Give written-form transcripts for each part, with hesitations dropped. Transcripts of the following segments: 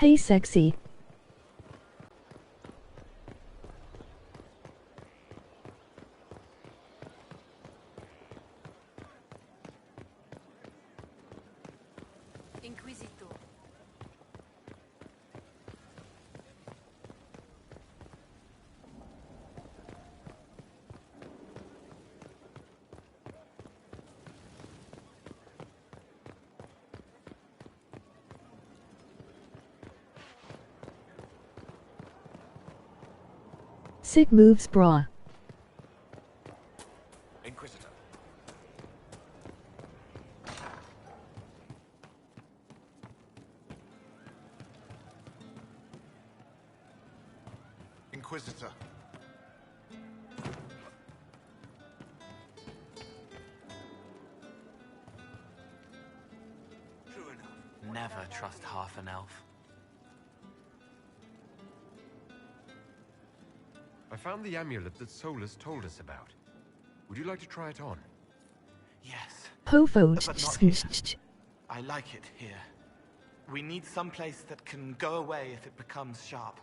Hey sexy. Inquisitor. Sick moves brah. Inquisitor. Inquisitor. True enough. Never trust half an elf. I found the amulet that Solus told us about. Would you like to try it on? Yes, Pofo. but not here. I like it here. We need some place that can go away if it becomes sharp.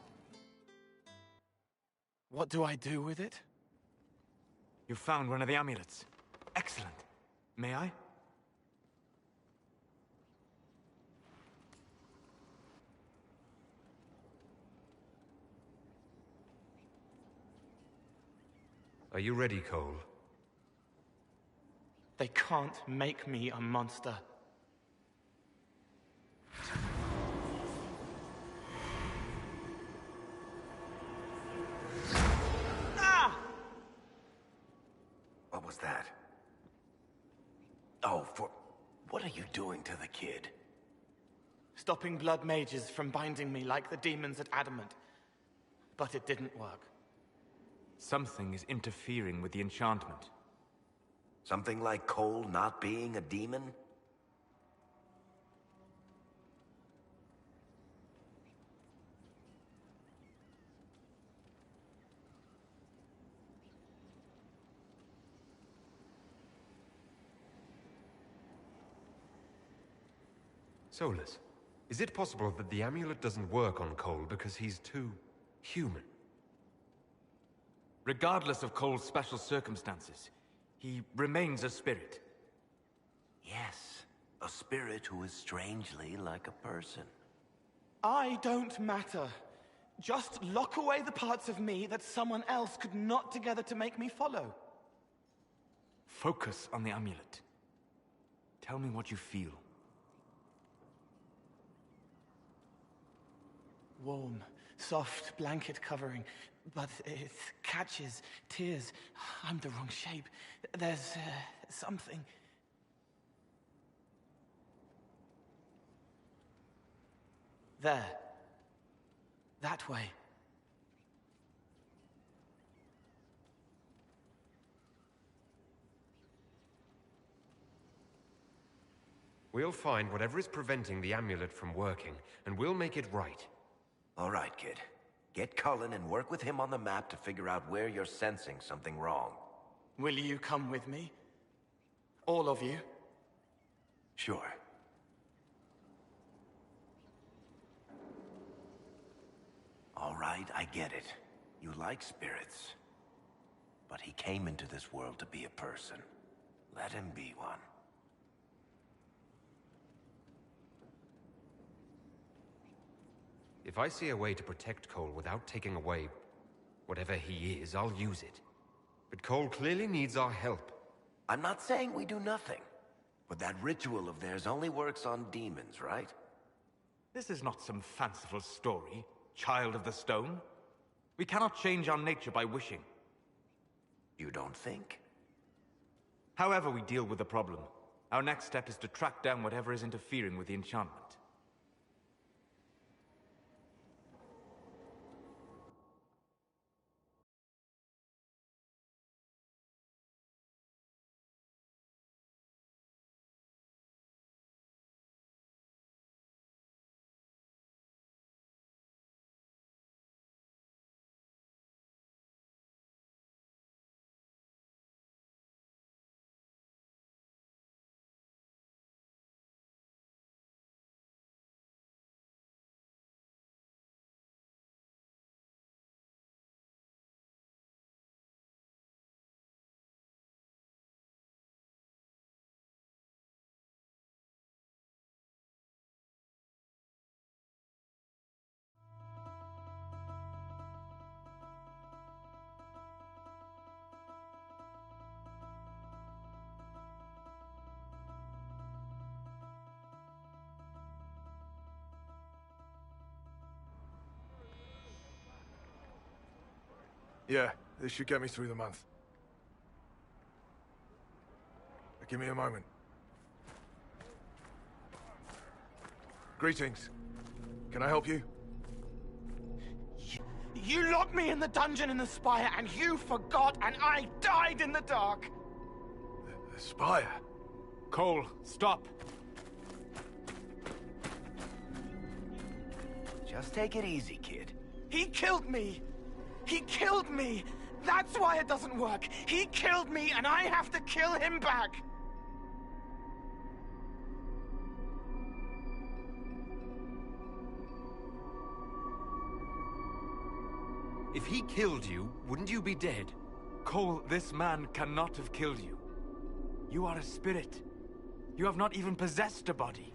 What do I do with it? You found one of the amulets. Excellent. May I? Are you ready, Cole? They can't make me a monster. What was that? Oh, what are you doing to the kid? Stopping blood mages from binding me like the demons at Adamant. But it didn't work. Something is interfering with the enchantment. Something like Cole not being a demon? Solus, is it possible that the amulet doesn't work on Cole because he's too human? Regardless of Cole's special circumstances, he remains a spirit. Yes, a spirit who is strangely like a person. I don't matter. Just lock away the parts of me that someone else could knot together to make me follow. Focus on the amulet. Tell me what you feel. Warm, soft blanket covering, but it catches tears. I'm the wrong shape. There's something. There. That way. We'll find whatever is preventing the amulet from working, and we'll make it right. All right, kid. Get Cullen and work with him on the map to figure out where you're sensing something wrong. Will you come with me? All of you? Sure. All right, I get it. You like spirits. But he came into this world to be a person. Let him be one. If I see a way to protect Cole without taking away whatever he is, I'll use it. But Cole clearly needs our help. I'm not saying we do nothing. But that ritual of theirs only works on demons, right? This is not some fanciful story, child of the stone. We cannot change our nature by wishing. You don't think? However we deal with the problem, our next step is to track down whatever is interfering with the enchantment. Yeah, this should get me through the month. Give me a moment. Greetings. Can I help you? You locked me in the dungeon in the spire, and you forgot, and I died in the dark! The spire? Cole, stop! Just take it easy, kid. He killed me! He killed me! That's why it doesn't work! He killed me, and I have to kill him back! If he killed you, wouldn't you be dead? Cole, this man cannot have killed you. You are a spirit. You have not even possessed a body.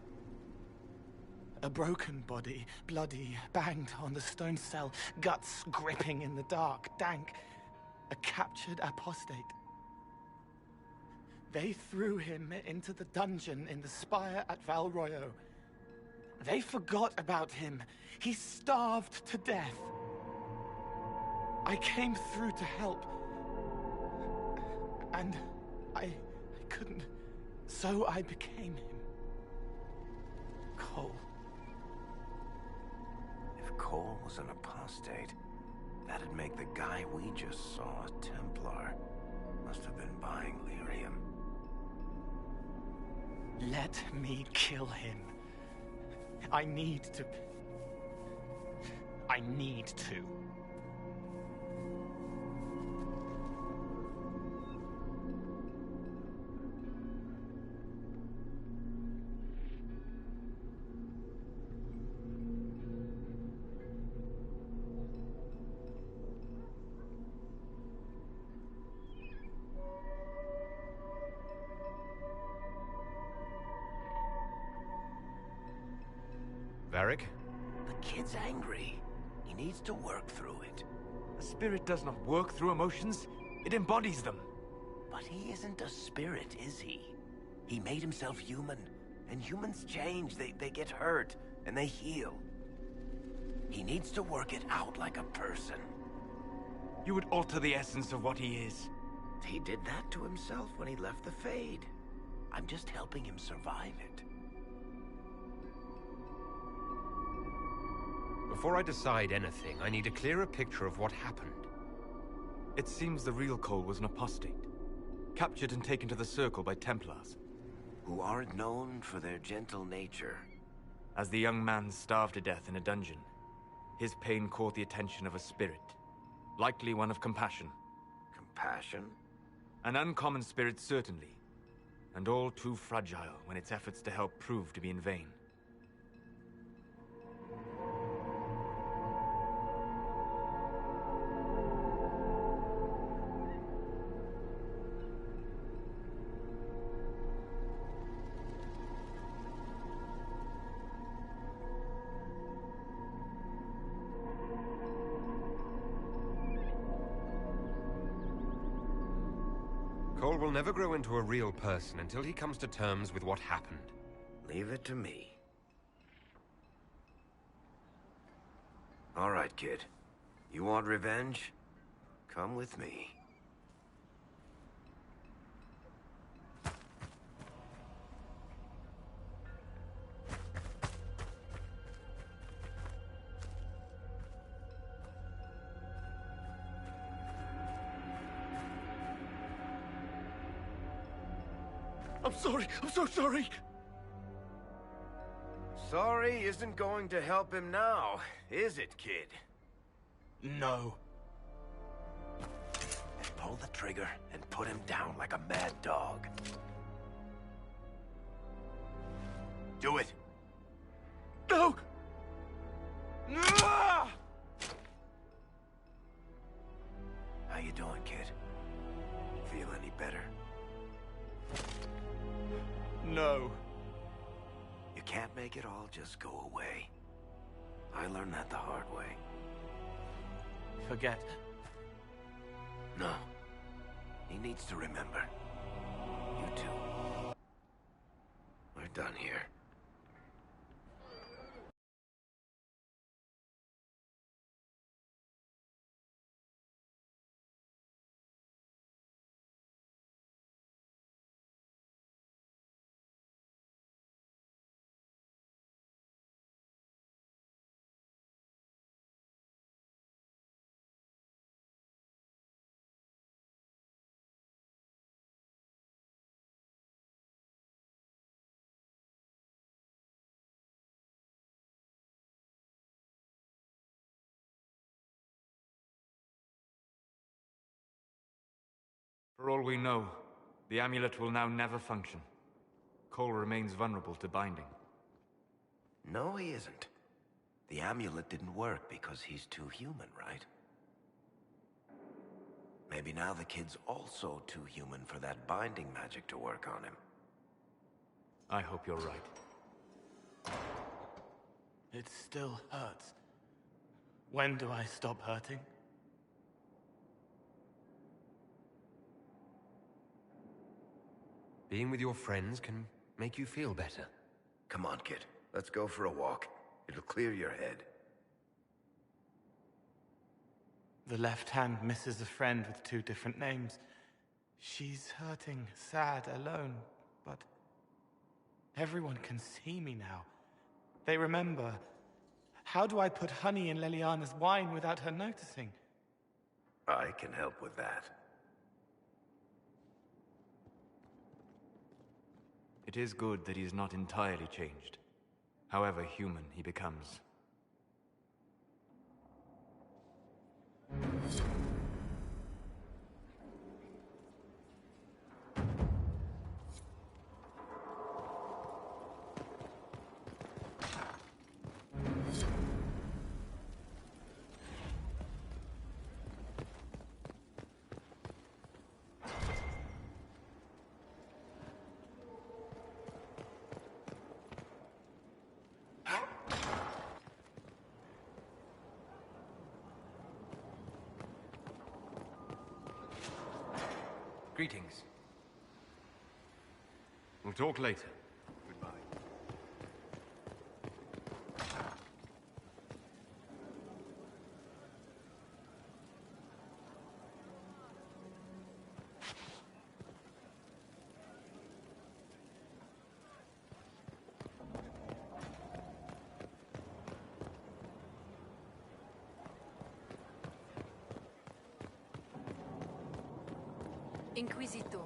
A broken body, bloody, banged on the stone cell, guts gripping in the dark, dank. A captured apostate. They threw him into the dungeon in the spire at Val Royo. They forgot about him. He starved to death. I came through to help. And I couldn't. So I became him. Cole. If Cole was an apostate, that'd make the guy we just saw a Templar. Must have been buying lyrium. Let me kill him. I need to. Varric? The kid's angry. He needs to work through it. A spirit does not work through emotions. It embodies them. But he isn't a spirit, is he? He made himself human. And humans change. They get hurt. And they heal. He needs to work it out like a person. You would alter the essence of what he is. He did that to himself when he left the Fade. I'm just helping him survive it. Before I decide anything, I need a clearer picture of what happened. It seems the real Cole was an apostate. Captured and taken to the Circle by Templars. Who aren't known for their gentle nature. As the young man starved to death in a dungeon, his pain caught the attention of a spirit. Likely one of compassion. Compassion? An uncommon spirit, certainly. And all too fragile when its efforts to help prove to be in vain. Cole will never grow into a real person until he comes to terms with what happened. Leave it to me. All right, kid. You want revenge? Come with me. I'm sorry. I'm so sorry. Sorry isn't going to help him now, is it, kid? No. Then pull the trigger and put him down like a mad dog. Do it. No! How you doing, kid? Feel any better? No. You can't make it all just go away. I learned that the hard way. Forget. No. He needs to remember. You too. We're done here. For all we know, the amulet will now never function. Cole remains vulnerable to binding. No, he isn't. The amulet didn't work because he's too human, right? Maybe now the kid's also too human for that binding magic to work on him. I hope you're right. It still hurts. When do I stop hurting? Being with your friends can make you feel better. Come on, kid. Let's go for a walk. It'll clear your head. The left hand misses a friend with 2 different names. She's hurting, sad, alone, but everyone can see me now. They remember. How do I put honey in Leliana's wine without her noticing? I can help with that. It is good that he is not entirely changed, however human he becomes. Greetings. We'll talk later. Goodbye. Inquisitor.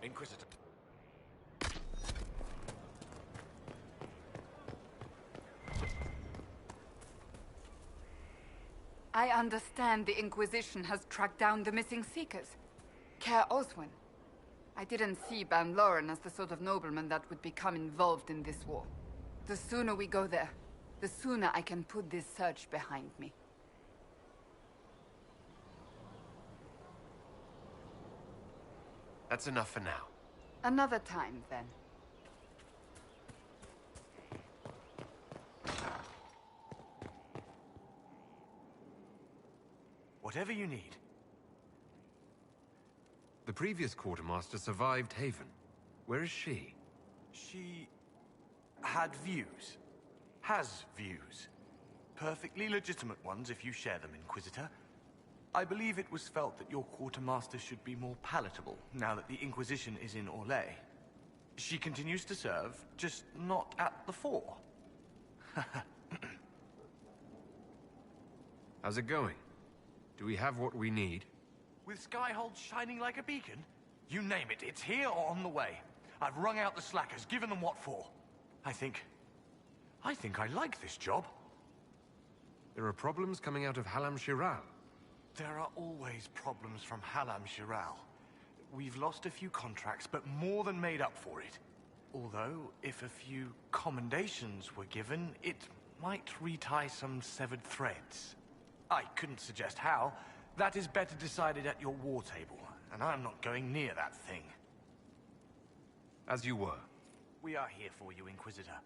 Inquisitor. I understand the Inquisition has tracked down the missing Seekers. Care Oswin. I didn't see Ban Loren as the sort of nobleman that would become involved in this war. The sooner we go there, the sooner I can put this search behind me. That's enough for now. Another time, then. Whatever you need. The previous quartermaster survived Haven. Where is she? She had views. Has views. Perfectly legitimate ones if you share them, Inquisitor. I believe it was felt that your quartermaster should be more palatable now that the Inquisition is in Orlais. She continues to serve, just not at the fore. How's it going? Do we have what we need? With Skyhold shining like a beacon? You name it, it's here or on the way. I've wrung out the slackers, given them what for. I think I like this job. There are problems coming out of Halam Shiral. There are always problems from Halam Shiral. We've lost a few contracts, but more than made up for it. Although, if a few commendations were given, it might retie some severed threads. I couldn't suggest how. That is better decided at your war table, and I'm not going near that thing. As you were. We are here for you, Inquisitor.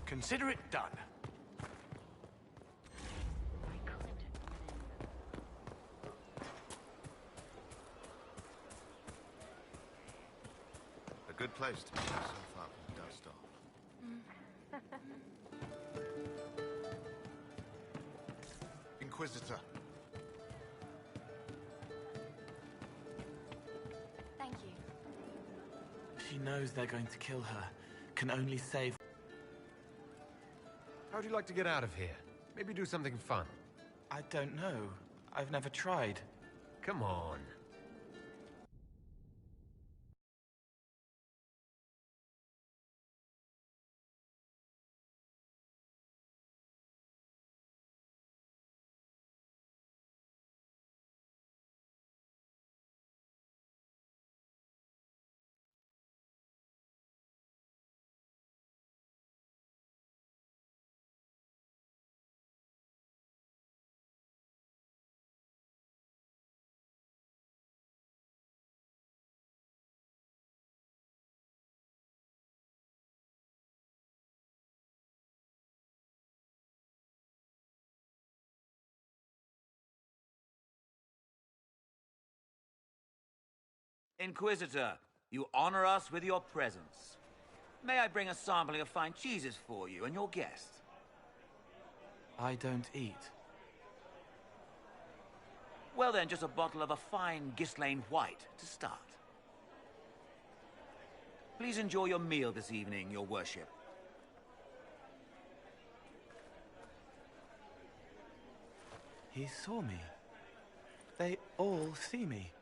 Consider it done. Good place to be yourself up and dust off. Inquisitor. Thank you. She knows they're going to kill her. Can only save... How'd you like to get out of here? Maybe do something fun. I don't know. I've never tried. Come on. Inquisitor, you honor us with your presence. May I bring a sampling of fine cheeses for you and your guest? I don't eat. Well then, just a bottle of a fine Ghislaine White to start. Please enjoy your meal this evening, your worship. He saw me. They all see me.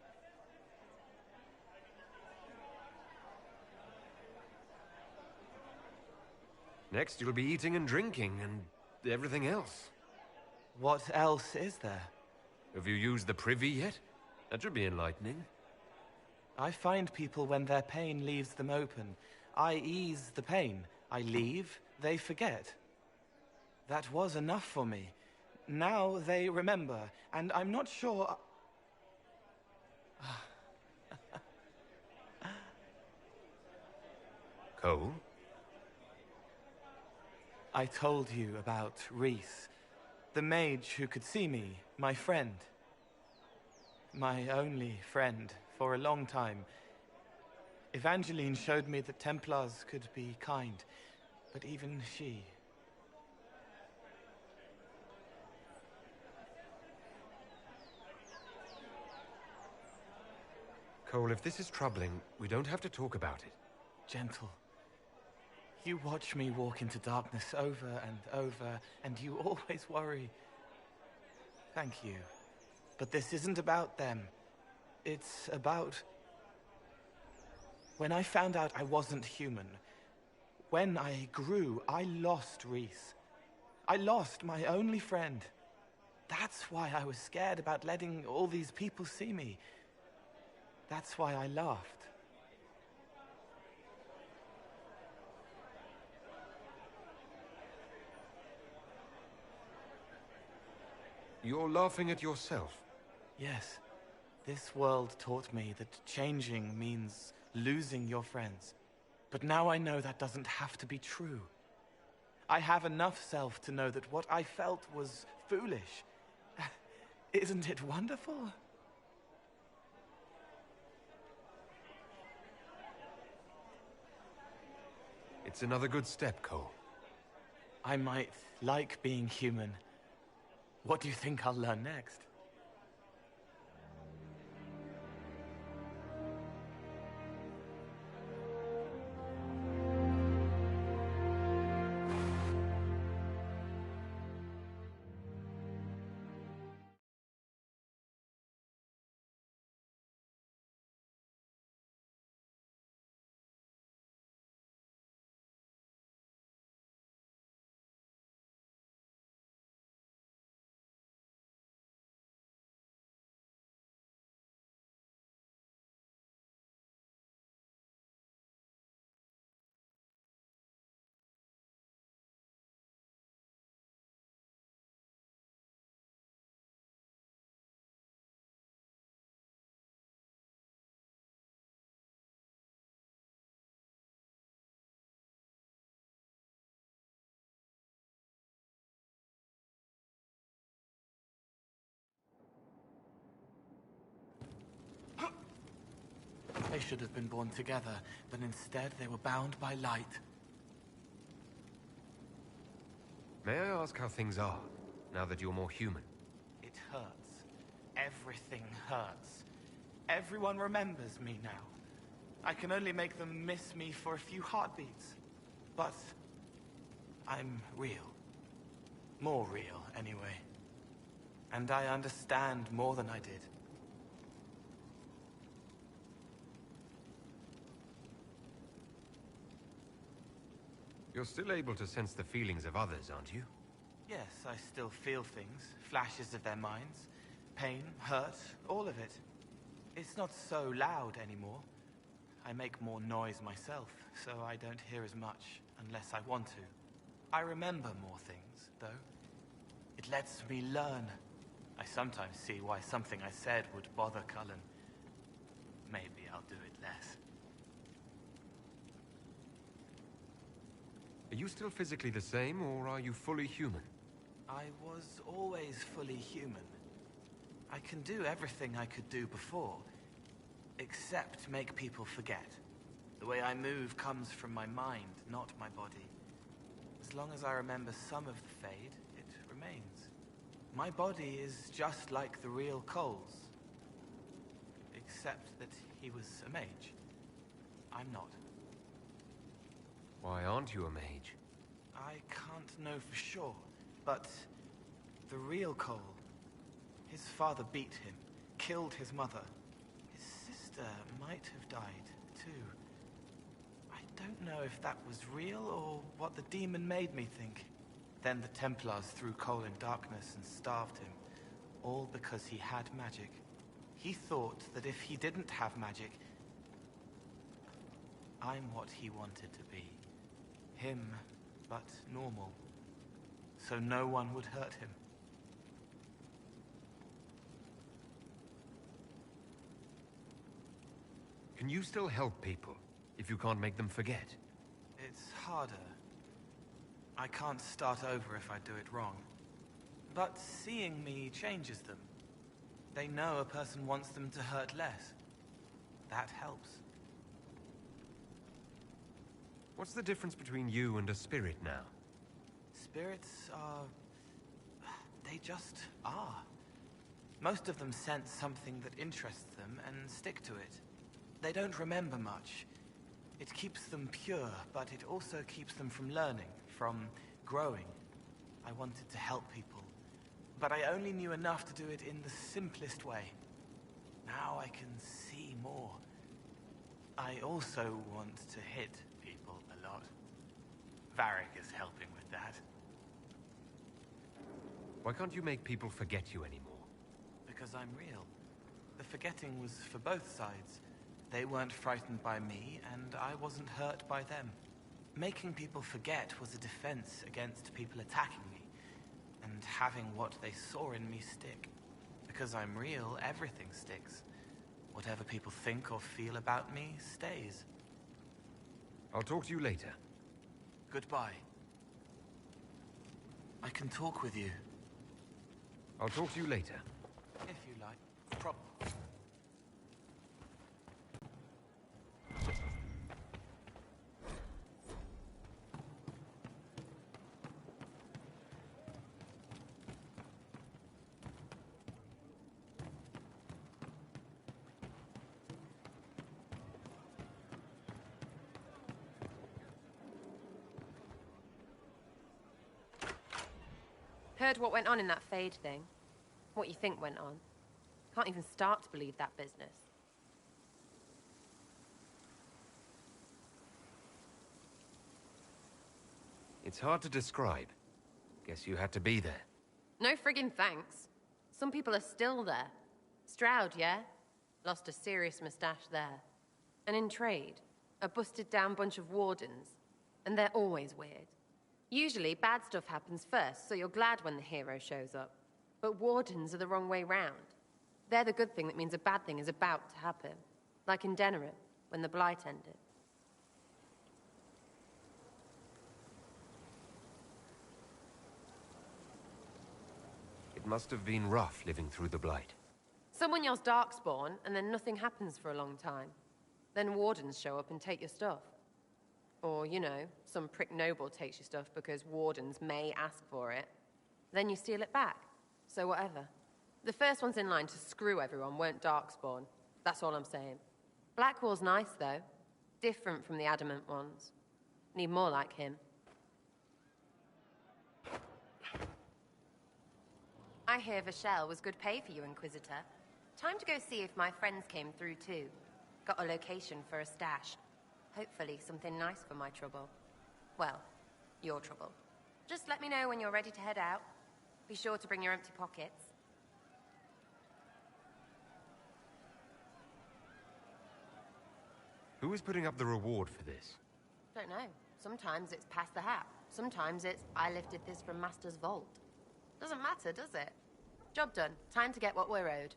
Next, you'll be eating and drinking and everything else. What else is there? Have you used the privy yet? That should be enlightening. I find people when their pain leaves them open. I ease the pain. I leave, they forget. That was enough for me. Now they remember, and I'm not sure... Cole? I told you about Reese, the mage who could see me, my friend. My only friend for a long time. Evangeline showed me that Templars could be kind, but even she... Cole, if this is troubling, we don't have to talk about it. Gentle. You watch me walk into darkness over and over, and you always worry. Thank you. But this isn't about them. It's about... When I found out I wasn't human, when I grew, I lost Reese. I lost my only friend. That's why I was scared about letting all these people see me. That's why I laughed. You're laughing at yourself. Yes. This world taught me that changing means losing your friends. But now I know that doesn't have to be true. I have enough self to know that what I felt was foolish. Isn't it wonderful? It's another good step, Cole. I might like being human. What do you think I'll learn next? they should have been born together, but instead they were bound by light. May I ask how things are, now that you're more human? It hurts. Everything hurts. Everyone remembers me now. I can only make them miss me for a few heartbeats. But I'm real. More real, anyway. And I understand more than I did. You're still able to sense the feelings of others, aren't you? Yes, I still feel things, flashes of their minds. Pain, hurt, all of it. It's not so loud anymore. I make more noise myself, so I don't hear as much unless I want to. I remember more things, though. It lets me learn. I sometimes see why something I said would bother Cullen. Maybe I'll do it less. Are you still physically the same, or are you fully human? I was always fully human. I can do everything I could do before, except make people forget. The way I move comes from my mind, not my body. As long as I remember some of the Fade, it remains. My body is just like the real Cole's. Except that he was a mage. I'm not. Why aren't you a mage? I can't know for sure, but the real Cole, his father beat him, killed his mother. His sister might have died, too. I don't know if that was real or what the demon made me think. Then the Templars threw Cole in darkness and starved him, all because he had magic. He thought that if he didn't have magic, I'm what he wanted to be. Him, but normal. So no one would hurt him. Can you still help people, if you can't make them forget? It's harder. I can't start over if I do it wrong. But seeing me changes them. They know a person wants them to hurt less. That helps. What's the difference between you and a spirit now? Spirits are... they just are. Most of them sense something that interests them and stick to it. They don't remember much. It keeps them pure, but it also keeps them from learning, from growing. I wanted to help people, but I only knew enough to do it in the simplest way. Now I can see more. I also want to hit people a lot. Varric is helping with that. Why can't you make people forget you anymore? Because I'm real. The forgetting was for both sides. They weren't frightened by me, and I wasn't hurt by them. Making people forget was a defense against people attacking me, and having what they saw in me stick. Because I'm real, everything sticks. Whatever people think or feel about me stays. I'll talk to you later. Goodbye. I can talk with you. I'll talk to you later. If you like. Heard what went on in that Fade thing? What you think went on? Can't even start to believe that business. It's hard to describe. Guess you had to be there. No friggin' thanks. Some people are still there. Stroud, yeah? Lost a serious mustache there. And in trade, a busted down bunch of wardens. And they're always weird. Usually, bad stuff happens first, so you're glad when the hero shows up. But wardens are the wrong way round. They're the good thing that means a bad thing is about to happen. Like in Denerim, when the Blight ended. It must have been rough living through the Blight. Someone yells Darkspawn, and then nothing happens for a long time. Then wardens show up and take your stuff. Or, you know, some prick noble takes your stuff because wardens may ask for it. Then you steal it back. So whatever. The first ones in line to screw everyone weren't Darkspawn. That's all I'm saying. Blackwall's nice, though. Different from the Adamant ones. Need more like him. I hear Vashel was good pay for you, Inquisitor. Time to go see if my friends came through, too. Got a location for a stash. Hopefully something nice for my trouble. Well, your trouble. Just let me know when you're ready to head out. Be sure to bring your empty pockets. Who is putting up the reward for this? Don't know. Sometimes it's pass the hat. Sometimes it's I lifted this from Master's vault. Doesn't matter, does it? Job done. Time to get what we're owed.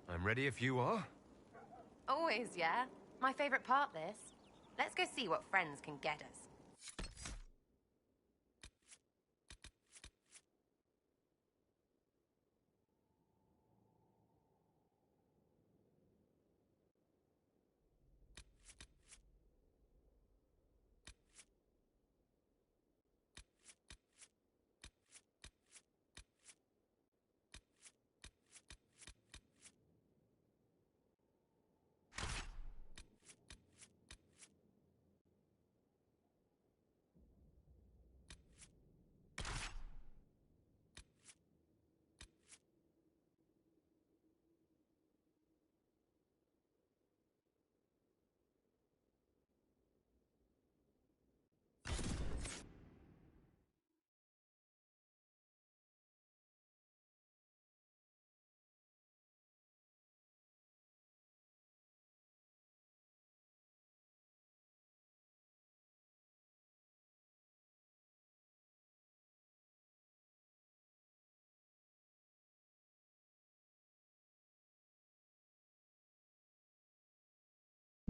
I'm ready if you are. Always, yeah. My favorite part, this. Let's go see what friends can get us.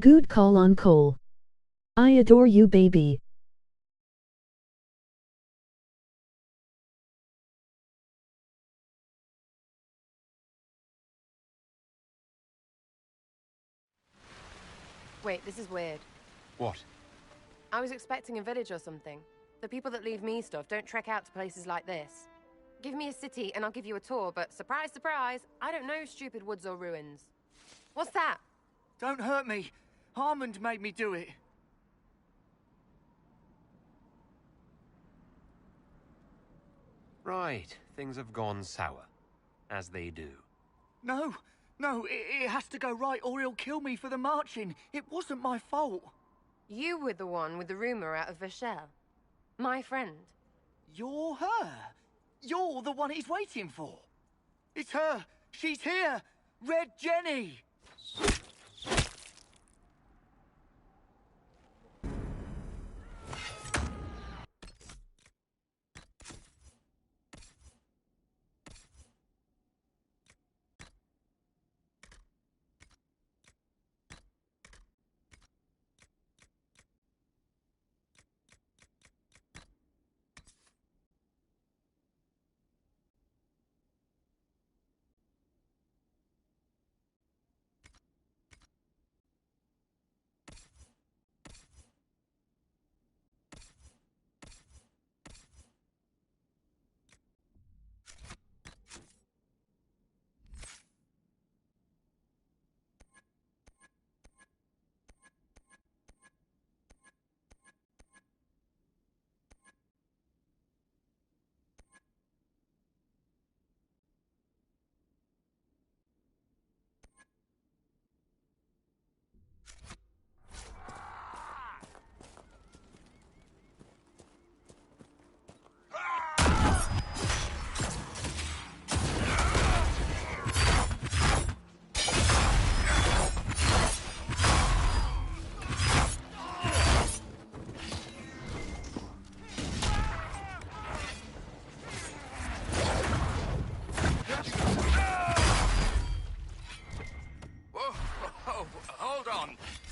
Good call on Cole. I adore you, baby. Wait, this is weird. What? I was expecting a village or something. The people that leave me stuff don't trek out to places like this. Give me a city and I'll give you a tour, but surprise, surprise, I don't know stupid woods or ruins. What's that? Don't hurt me. Harmond made me do it. Right, things have gone sour. As they do. No, it has to go right or he'll kill me for the marching. It wasn't my fault. You were the one with the rumor out of Vashel. My friend. You're her. You're the one he's waiting for. It's her. She's here. Red Jenny.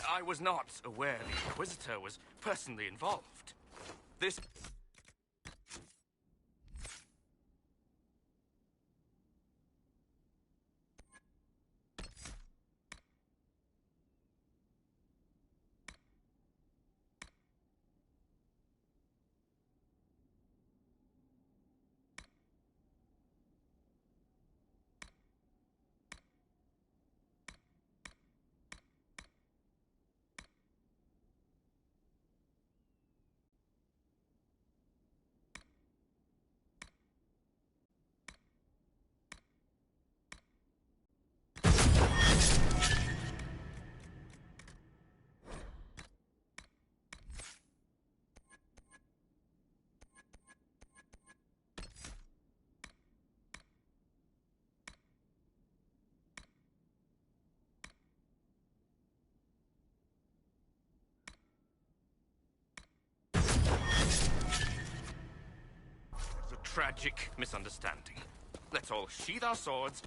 I was not aware the Inquisitor was personally involved. This... tragic misunderstanding. Let's all sheathe our swords.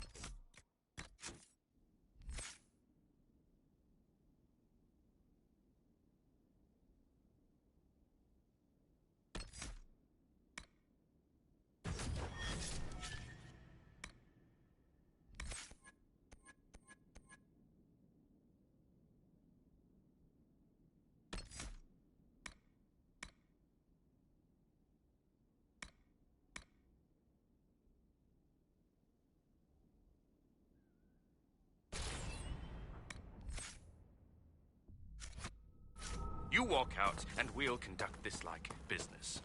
You walk out, and we'll conduct this like business.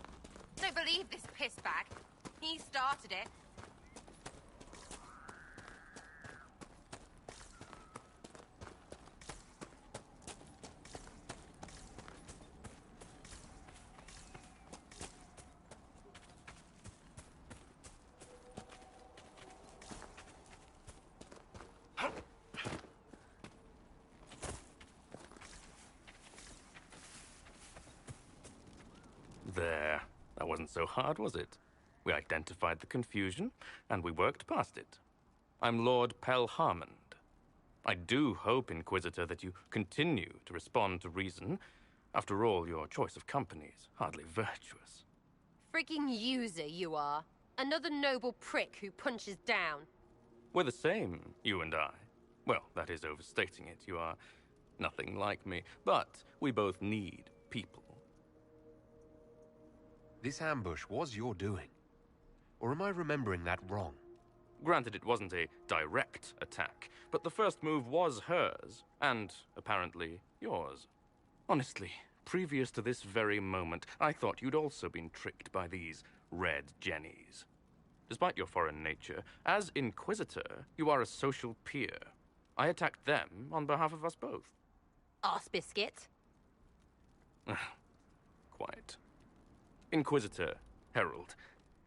Don't believe this pissbag. He started it. There. That wasn't so hard, was it? We identified the confusion, and we worked past it. I'm Lord Pelharmond. I do hope, Inquisitor, that you continue to respond to reason. After all, your choice of company is hardly virtuous. Freaking user, you are. Another noble prick who punches down. We're the same, you and I. Well, that is overstating it. You are nothing like me. But we both need people. This ambush was your doing. Or am I remembering that wrong? Granted, it wasn't a direct attack, but the first move was hers, and apparently yours. Honestly, previous to this very moment, I thought you'd also been tricked by these red jennies. Despite your foreign nature, as Inquisitor, you are a social peer. I attacked them on behalf of us both. Arse biscuit. Quite. Inquisitor, Herald,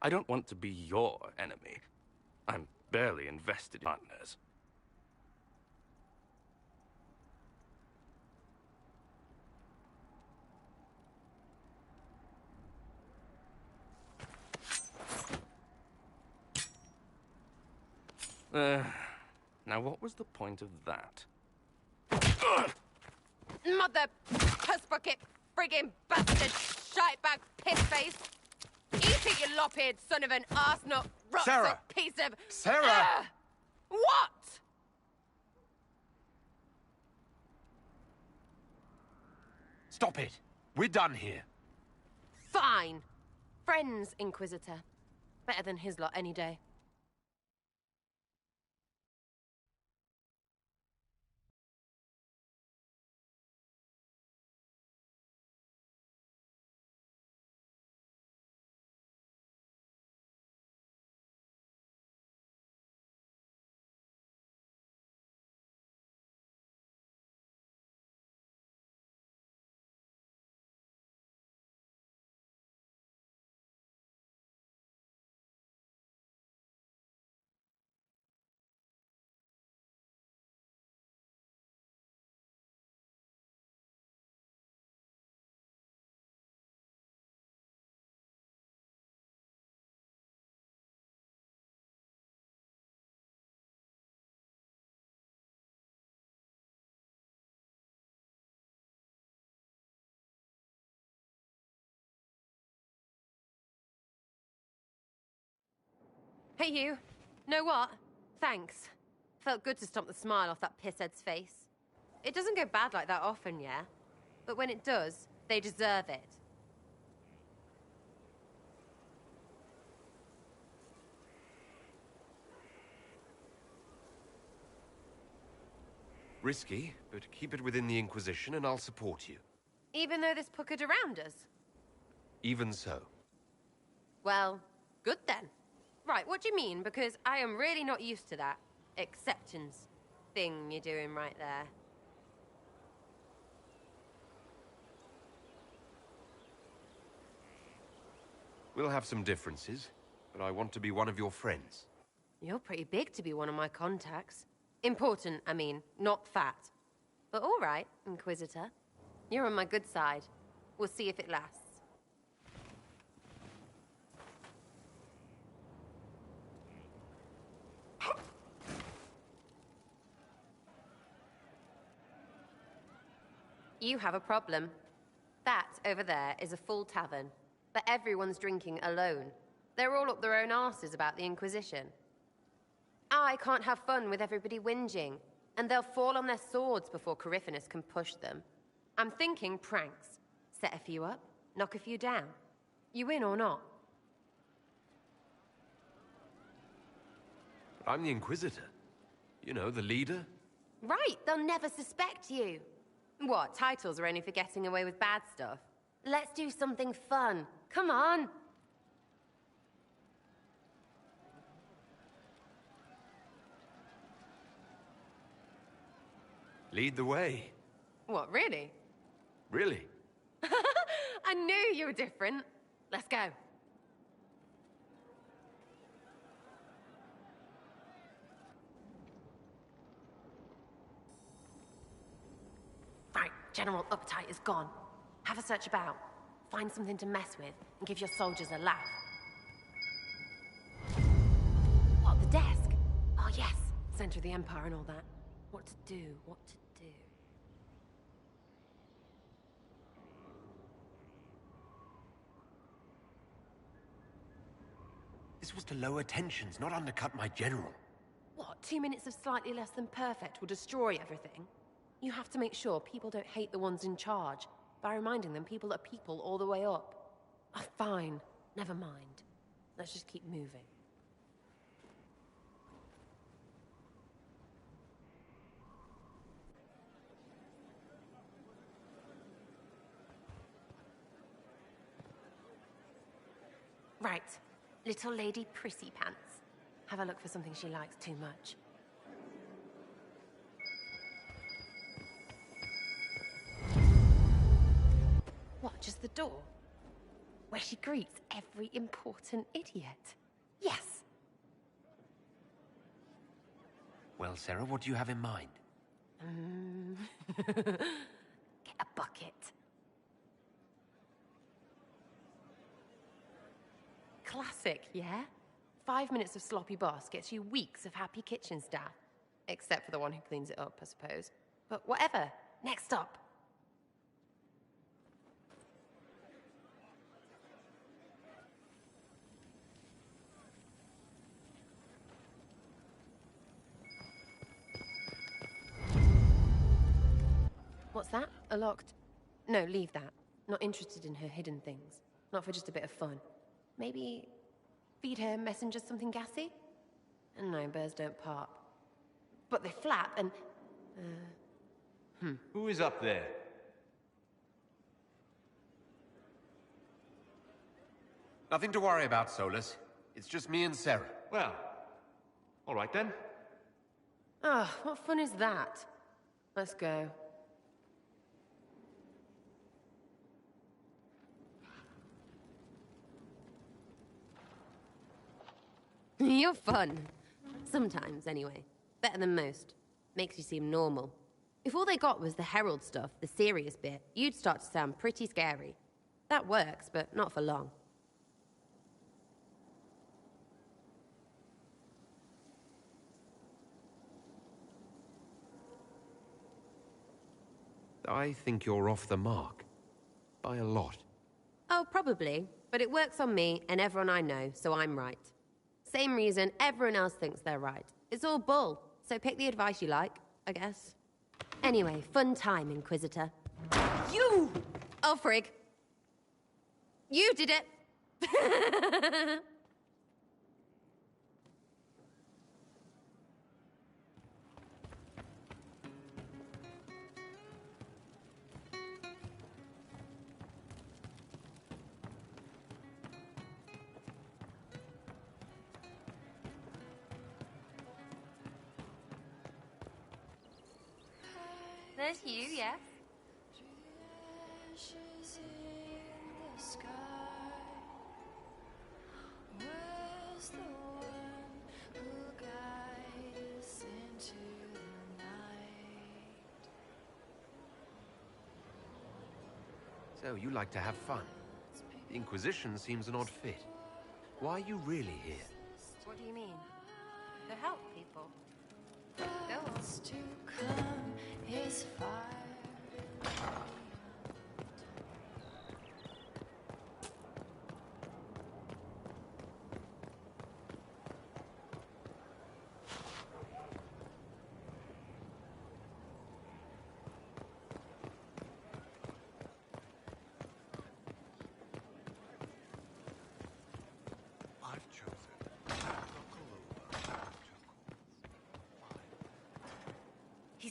I don't want to be your enemy. I'm barely invested in partners. Now what was the point of that? Mother puss bucket, friggin' bastard, shitebag pissface. Eat it, you lop-eared son of an arsenut, Sarah! piece of... Sarah! What? Stop it! We're done here. Fine. Friends, Inquisitor. Better than his lot any day. Hey, you. Know what? Thanks. Felt good to stomp the smile off that pisshead's face. It doesn't go bad like that often, yeah? But when it does, they deserve it. Risky, but keep it within the Inquisition and I'll support you. Even though there's puckered around us? Even so. Well, good then. Right, what do you mean? Because I am really not used to that acceptance thing you're doing right there. We'll have some differences, but I want to be one of your friends. You're pretty big to be one of my contacts. Important, I mean, not fat. But all right, Inquisitor. You're on my good side. We'll see if it lasts. You have a problem. That over there is a full tavern, but everyone's drinking alone. They're all up their own arses about the Inquisition. I can't have fun with everybody whinging, and they'll fall on their swords before Coryphanus can push them. I'm thinking pranks. Set a few up, knock a few down. You in or not? I'm the Inquisitor. You know, the leader. Right, they'll never suspect you. What, titles are only for getting away with bad stuff? Let's do something fun. Come on. Lead the way. What, really? Really? I knew you were different. Let's go. Right, general uptight is gone. Have a search about. Find something to mess with, and give your soldiers a laugh. What, the desk? Oh yes, center of the Empire and all that. What to do, what to do. This was to lower tensions, not undercut my general. What, 2 minutes of slightly less than perfect will destroy everything? You have to make sure people don't hate the ones in charge, by reminding them people are people all the way up. Oh, fine. Never mind. Let's just keep moving. Right. Little Lady Prissy Pants. Have a look for something she likes too much. What, just the door? Where she greets every important idiot. Yes! Well, Sarah, what do you have in mind? Get a bucket. Classic, yeah? 5 minutes of sloppy boss gets you weeks of happy kitchen staff. Except for the one who cleans it up, I suppose. But whatever. Next up. What's that? A locked... No, leave that. Not interested in her hidden things. Not for just a bit of fun. Maybe... feed her messengers something gassy? No, bears don't pop. But they flap and... Who is up there? Nothing to worry about, Solus. It's just me and Sarah. Well, all right then. Ah, what fun is that? Let's go. You're fun. Sometimes, anyway. Better than most. Makes you seem normal. If all they got was the Herald stuff, the serious bit, you'd start to sound pretty scary. That works, but not for long. I think you're off the mark. By a lot. Oh, probably. But it works on me and everyone I know, so I'm right. Same reason everyone else thinks they're right. It's all bull, so pick the advice you like, I guess. Anyway, fun time, Inquisitor. You! Oh, frig. You did it! There's you, yes? So, you like to have fun. The Inquisition seems an odd fit. Why are you really here? What do you mean? To help people. Go on.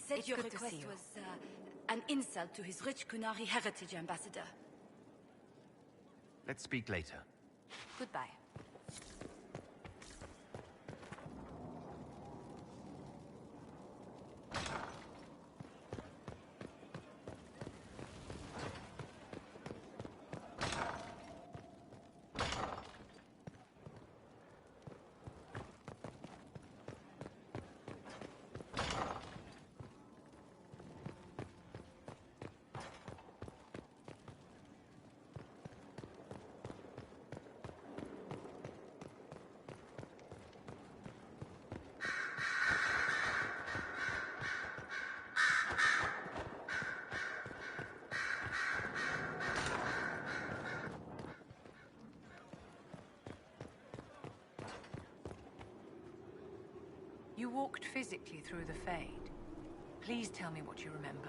said It's your good to request see you. was an insult to his rich Kunari heritage, Ambassador. Let's speak later. Goodbye. You walked physically through the Fade. Please tell me what you remember.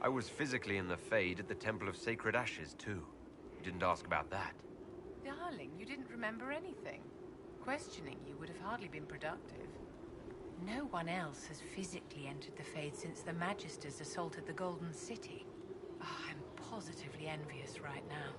I was physically in the Fade at the Temple of Sacred Ashes, too. You didn't ask about that. Darling, you didn't remember anything. Questioning you would have hardly been productive. No one else has physically entered the Fade since the Magisters assaulted the Golden City. Oh, I'm positively envious right now.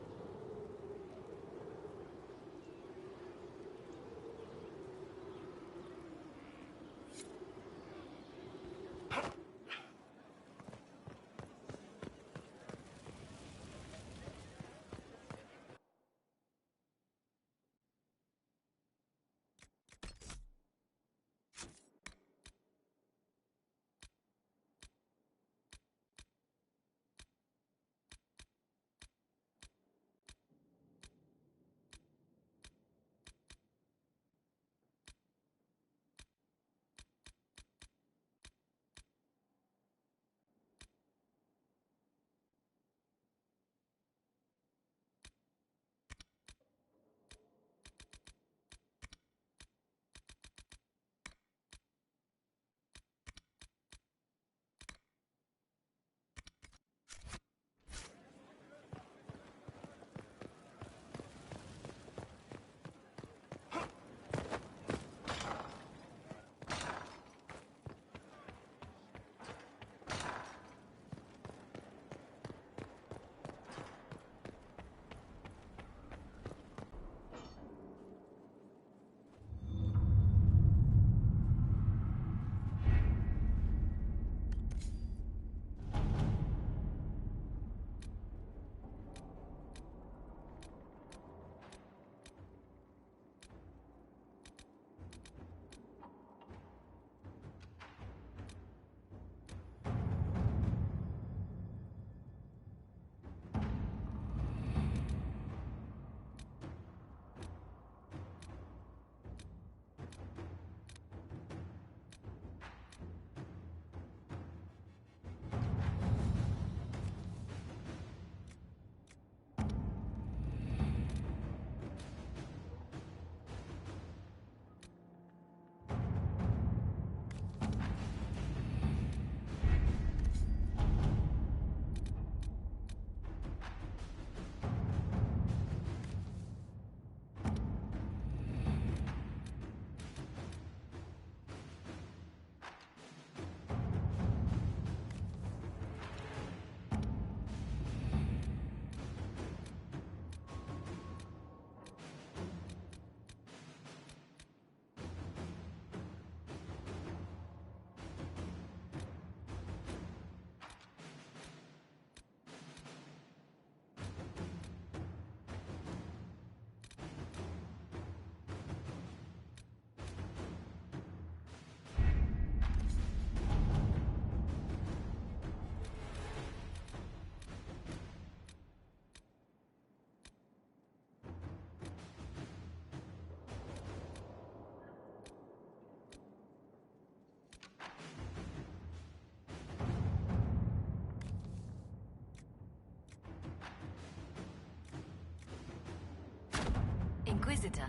Inquisitor.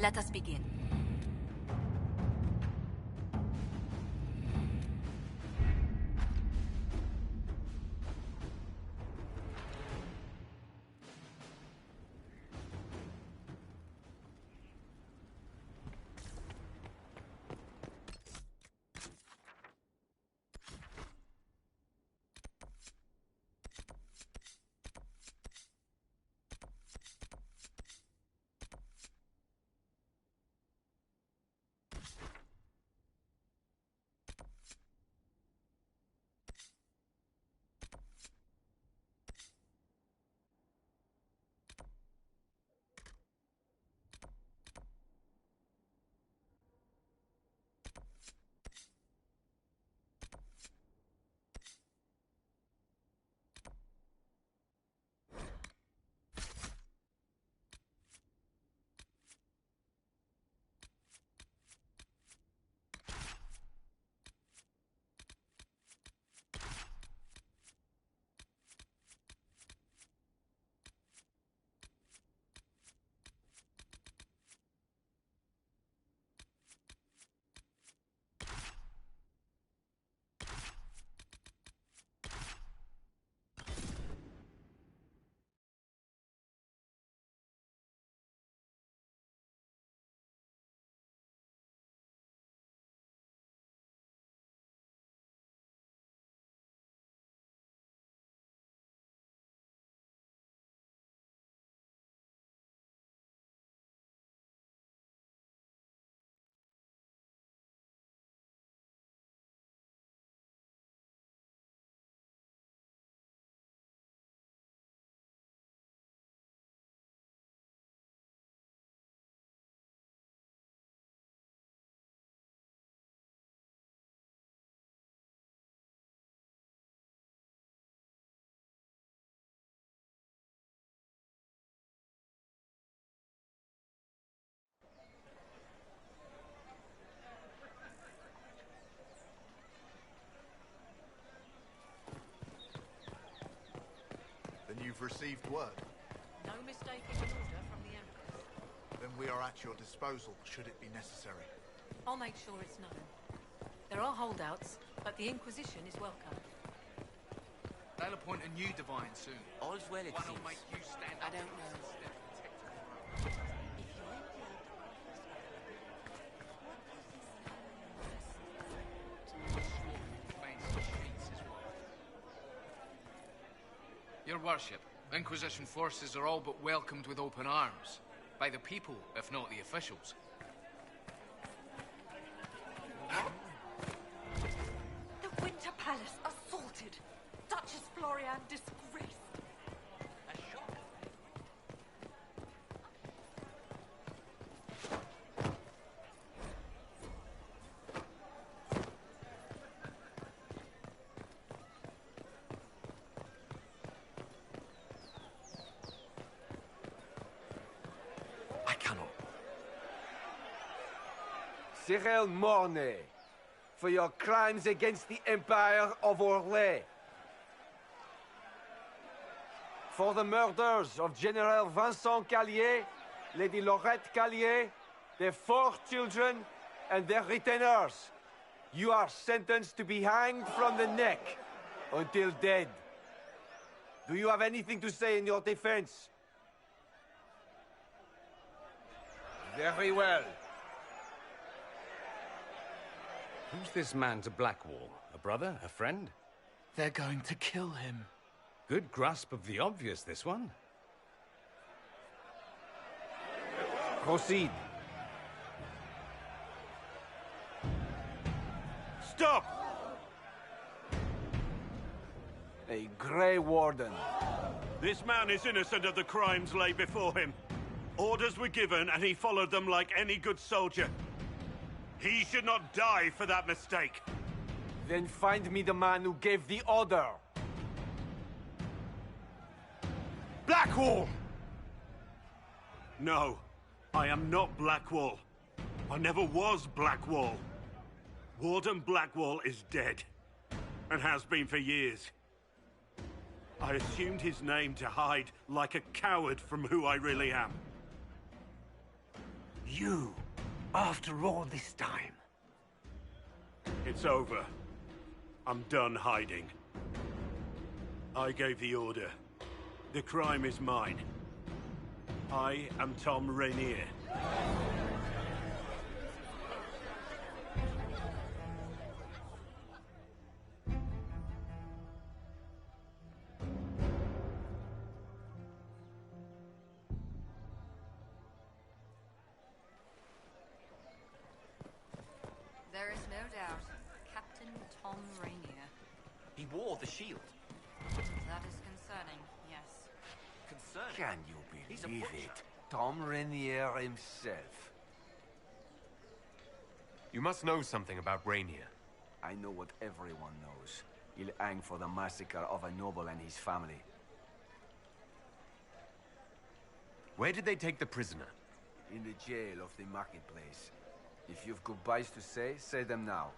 Let us begin. Then you've received word. No mistaking an order from the Emperor. Then we are at your disposal, should it be necessary. I'll make sure it's known. There are holdouts, but the Inquisition is welcome. They'll appoint a new divine soon. All's well, it One seems. will make you stand I up. don't know. Your worship, Inquisition forces are all but welcomed with open arms. By the people, if not the officials. The Winter Palace assaulted. Duchess Florian disgraced. I cannot. Cyril Mornay, for your crimes against the Empire of Orlais. For the murders of General Vincent Callier, Lady Laurette Callier, their 4 children, and their retainers. You are sentenced to be hanged from the neck until dead. Do you have anything to say in your defense? Very well. Who's this man to Blackwall? A brother? A friend? They're going to kill him. Good grasp of the obvious, this one. Proceed. Stop! A Grey Warden. This man is innocent of the crimes laid before him. Orders were given, and he followed them like any good soldier. He should not die for that mistake. Then find me the man who gave the order. Blackwall! No, I am not Blackwall. I never was Blackwall. Warden Blackwall is dead, and has been for years. I assumed his name to hide like a coward from who I really am. you, after all this time. It's over. I'm done hiding. I gave the order. The crime is mine. I am Tom Rainier. There is no doubt. Captain Tom Rainier. He wore the shield. That is concerning, yes. Concerning? Can you believe it? Tom Rainier himself. You must know something about Rainier. I know what everyone knows. He'll hang for the massacre of a noble and his family. Where did they take the prisoner? In the jail of the marketplace. If you've goodbyes to say them now.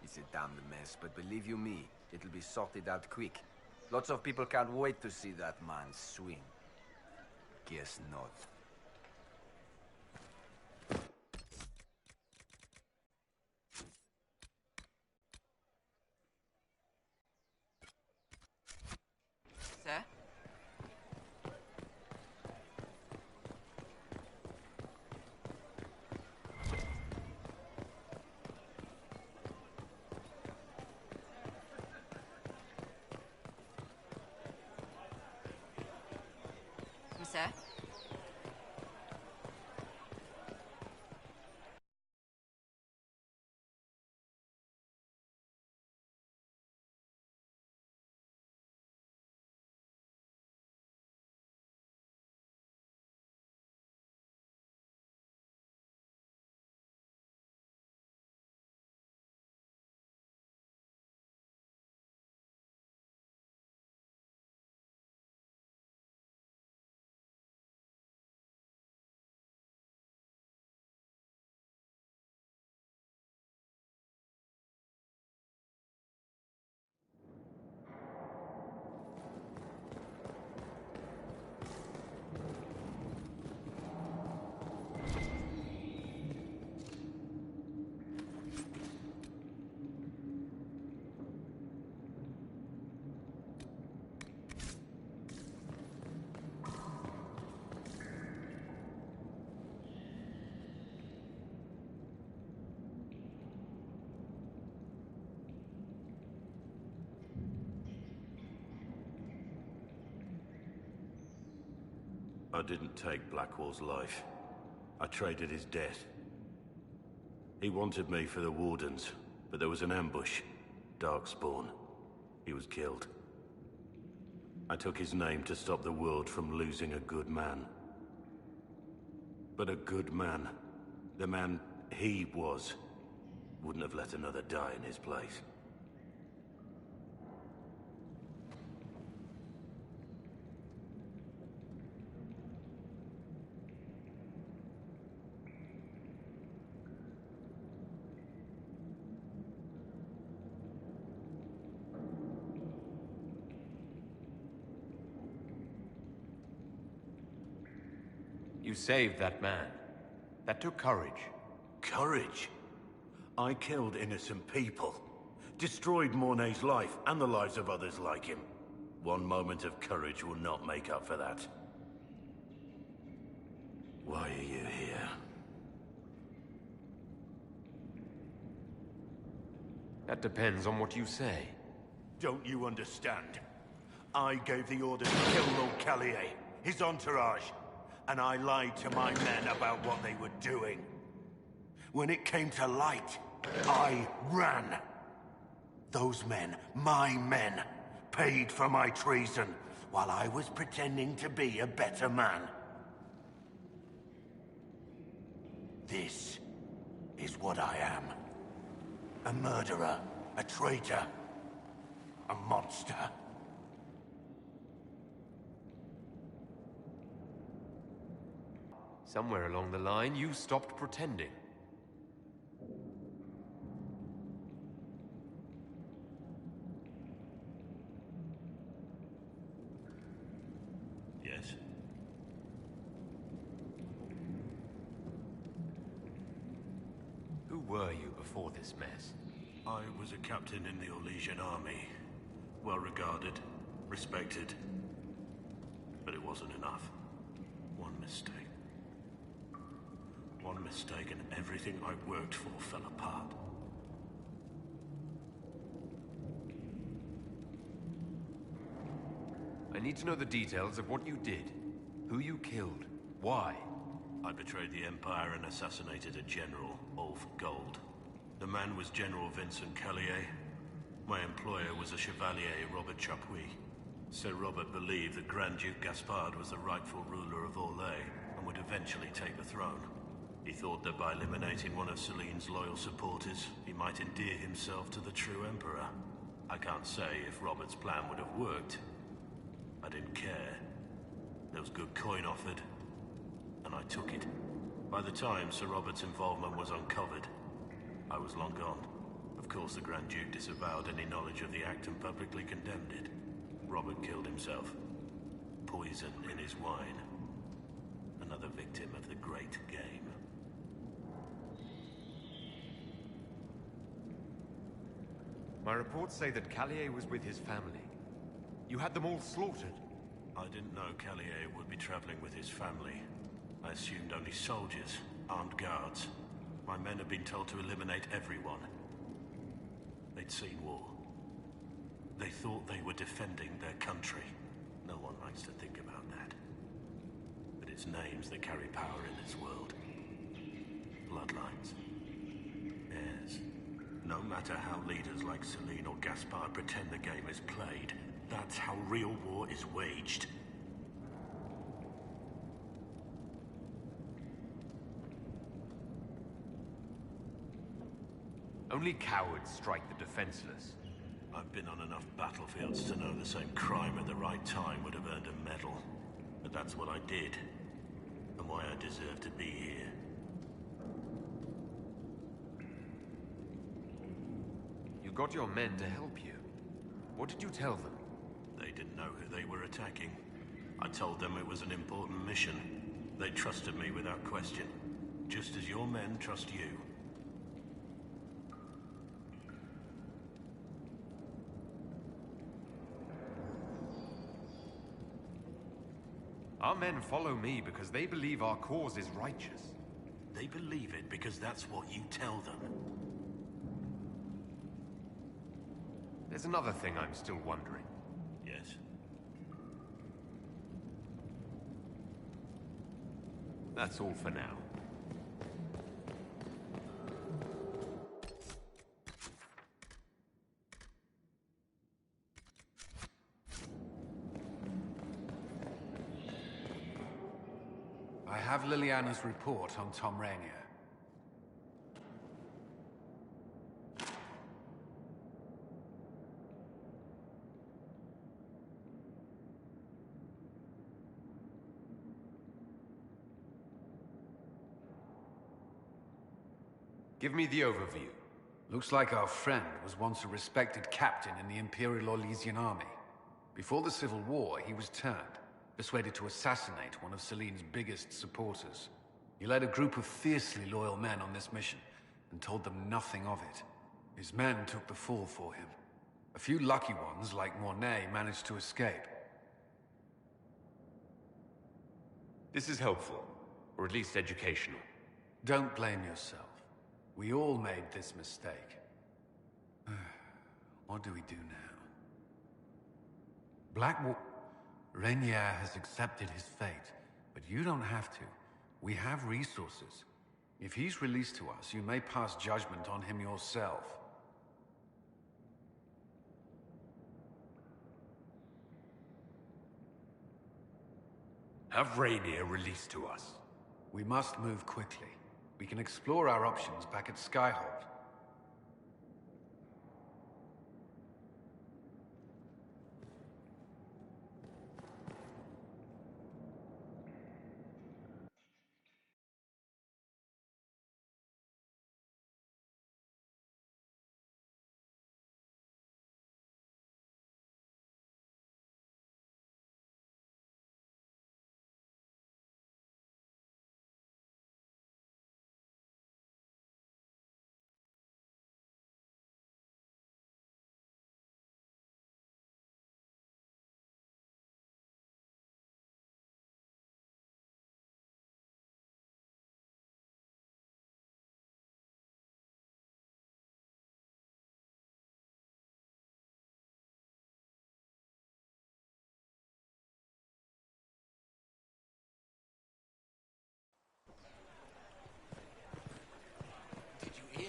It's a damned mess, but believe you me, it'll be sorted out quick. Lots of people can't wait to see that man swing. Guess not. Sir? Sir? I didn't take Blackwall's life. I traded his death. He wanted me for the Wardens, but there was an ambush. Darkspawn. He was killed. I took his name to stop the world from losing a good man. But a good man, the man he was, wouldn't have let another die in his place. You saved that man. That took courage. Courage? I killed innocent people. Destroyed Mornay's life and the lives of others like him. One moment of courage will not make up for that. Why are you here? That depends on what you say. Don't you understand? I gave the order to kill Lord Callier, his entourage, and I lied to my men about what they were doing. When it came to light, I ran. Those men, my men, paid for my treason, while I was pretending to be a better man. This is what I am. A murderer, a traitor, a monster. Somewhere along the line, you stopped pretending. Yes. were you before this mess? I was a captain in the Orlesian army. Well regarded, respected. But it wasn't enough. One mistake. One mistake and everything I worked for fell apart. I need to know the details of what you did. Who you killed. Why? I betrayed the Empire and assassinated a general, Ulf Gold. The man was General Vincent Callier. My employer was a Chevalier, Robert Chapuis. Sir Robert believed that Grand Duke Gaspard was the rightful ruler of Orlais and would eventually take the throne. He thought that by eliminating one of Celine's loyal supporters, he might endear himself to the true Emperor. I can't say if Robert's plan would have worked. I didn't care. There was good coin offered, and I took it. By the time Sir Robert's involvement was uncovered, I was long gone. Of course, the Grand Duke disavowed any knowledge of the act and publicly condemned it. Robert killed himself. Poison in his wine. Another victim of the Great Game. My reports say that Callier was with his family. You had them all slaughtered. I didn't know Callier would be traveling with his family. I assumed only soldiers, armed guards. My men had been told to eliminate everyone. They'd seen war. They thought they were defending their country. No one likes to think about that. But it's names that carry power in this world. Bloodlines. Heirs. No matter how leaders like Celine or Gaspard pretend the game is played, that's how real war is waged. Only cowards strike the defenseless. I've been on enough battlefields to know the same crime at the right time would have earned a medal. But that's what I did, and why I deserve to be here. You got your men to help you. What did you tell them? They didn't know who they were attacking. I told them it was an important mission. They trusted me without question, just as your men trust you. Our men follow me because they believe our cause is righteous. They believe it because that's what you tell them. There's another thing I'm still wondering. Yes? That's all for now. I have Liliana's report on Tom Rainier. Give me the overview. Looks like our friend was once a respected captain in the Imperial Orlesian army. Before the Civil War, he was turned, persuaded to assassinate one of Celine's biggest supporters. He led a group of fiercely loyal men on this mission, and told them nothing of it. His men took the fall for him. A few lucky ones, like Mornay, managed to escape. This is helpful, or at least educational. Don't blame yourself. We all made this mistake. What do we do now? Rainier has accepted his fate, but you don't have to. We have resources. If he's released to us, you may pass judgment on him yourself. Have Rainier released to us. We must move quickly. We can explore our options back at Skyhold.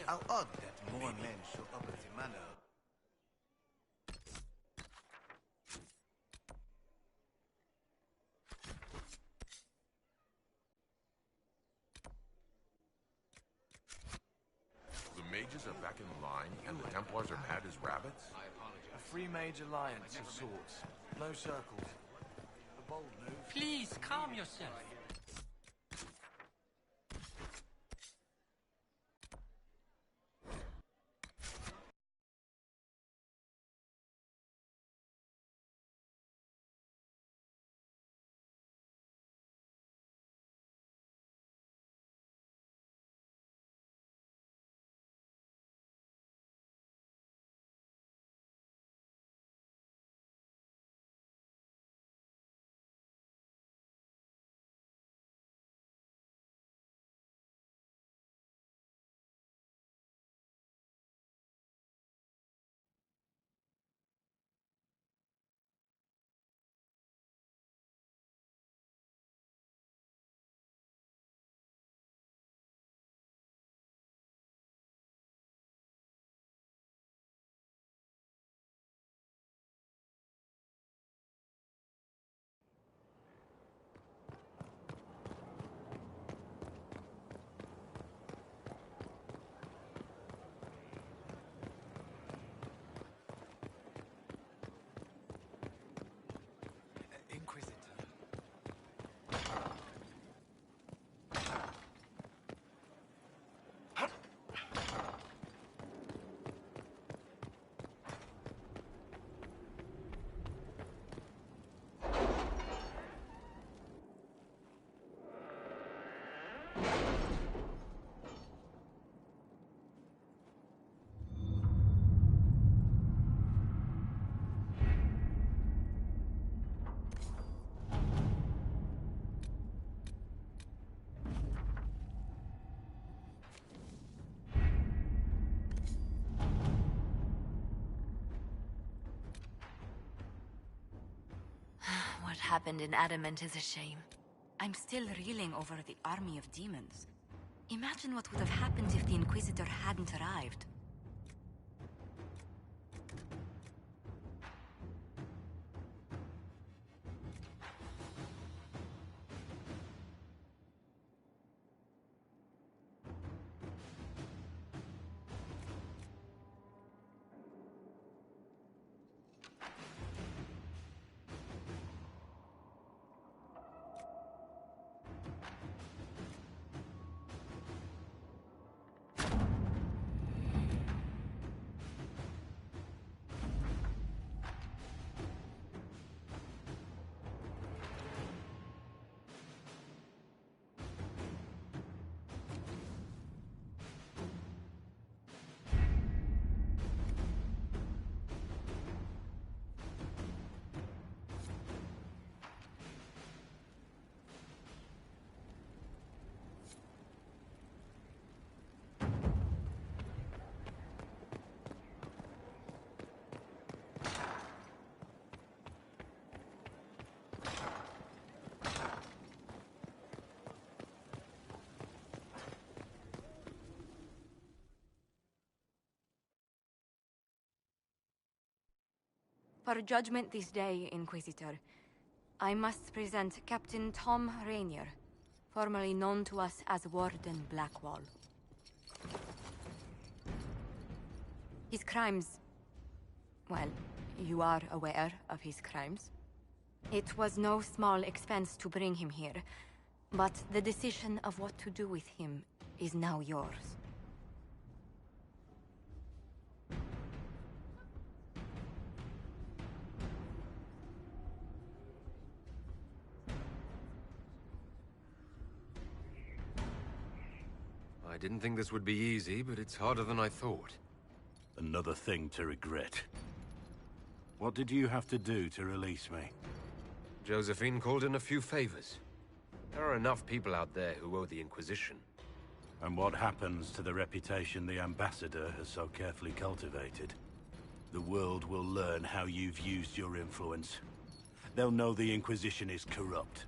How odd that more men show up at the manor. The mages are back in line, and the Templars are mad as rabbits? A free mage alliance of sorts. No circles. A bold move. Please, calm yourself. What happened in Adamant is a shame. I'm still reeling over the army of demons. Imagine what would have happened if the Inquisitor hadn't arrived. For judgment this day, Inquisitor, I must present Captain Tom Rainier, formerly known to us as Warden Blackwall. His crimes... well, you are aware of his crimes. It was no small expense to bring him here, but the decision of what to do with him is now yours. I didn't think this would be easy, but it's harder than I thought. Another thing to regret. What did you have to do to release me? Josephine called in a few favors. There are enough people out there who owe the Inquisition. And what happens to the reputation the Ambassador has so carefully cultivated? The world will learn how you've used your influence. They'll know the Inquisition is corrupt.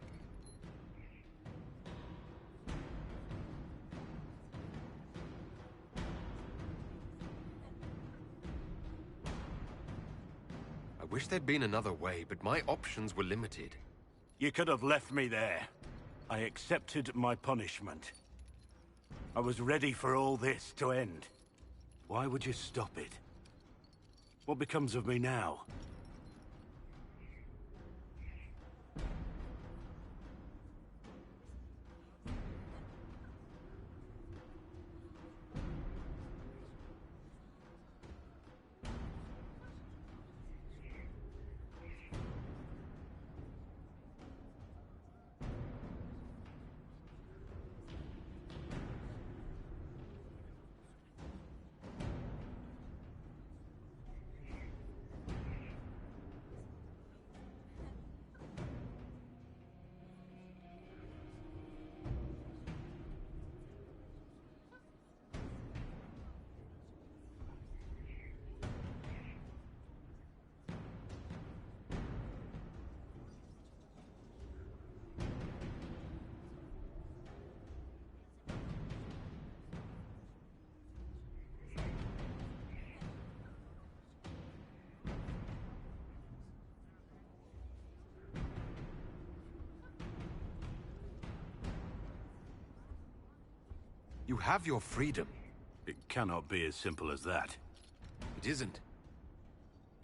wish there'd been another way, but my options were limited. You could have left me there. I accepted my punishment. I was ready for all this to end. Why would you stop it? What becomes of me now? You have your freedom. It cannot be as simple as that. It isn't.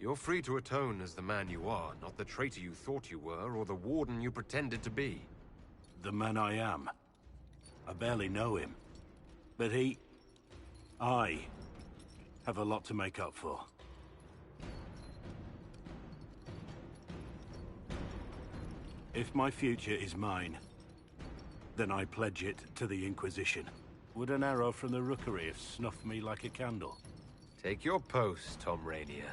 You're free to atone as the man you are, not the traitor you thought you were, or the warden you pretended to be. The man I am. I barely know him. But I have a lot to make up for. If my future is mine, then I pledge it to the Inquisition. Would an arrow from the rookery have snuffed me like a candle? Take your post, Tom Rainier.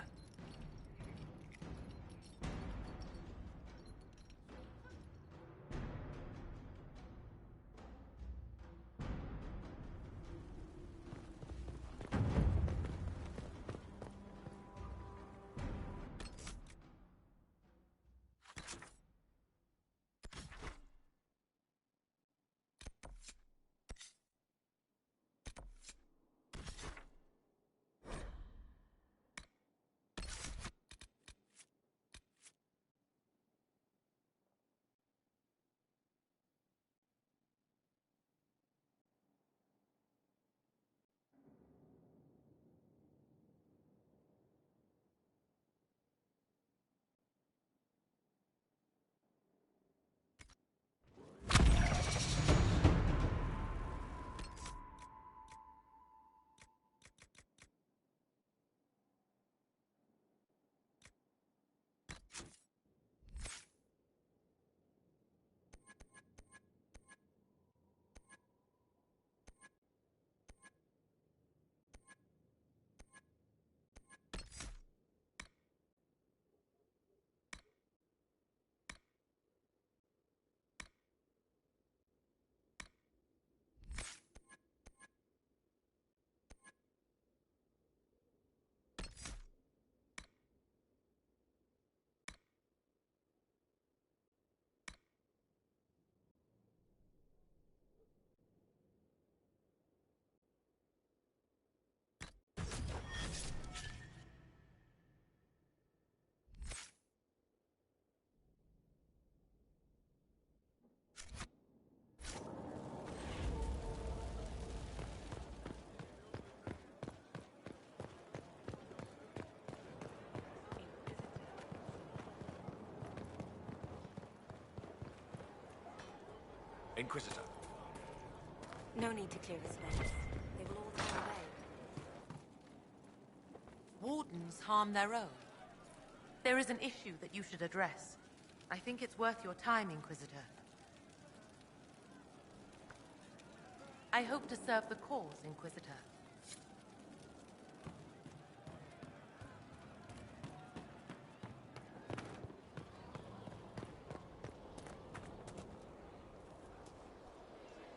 Inquisitor. No need to clear his names. They will all turn away. Wardens harm their own. There is an issue that you should address. I think it's worth your time, Inquisitor. I hope to serve the cause, Inquisitor.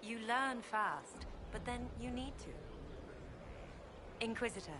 You learn fast, but then you need to. Inquisitor.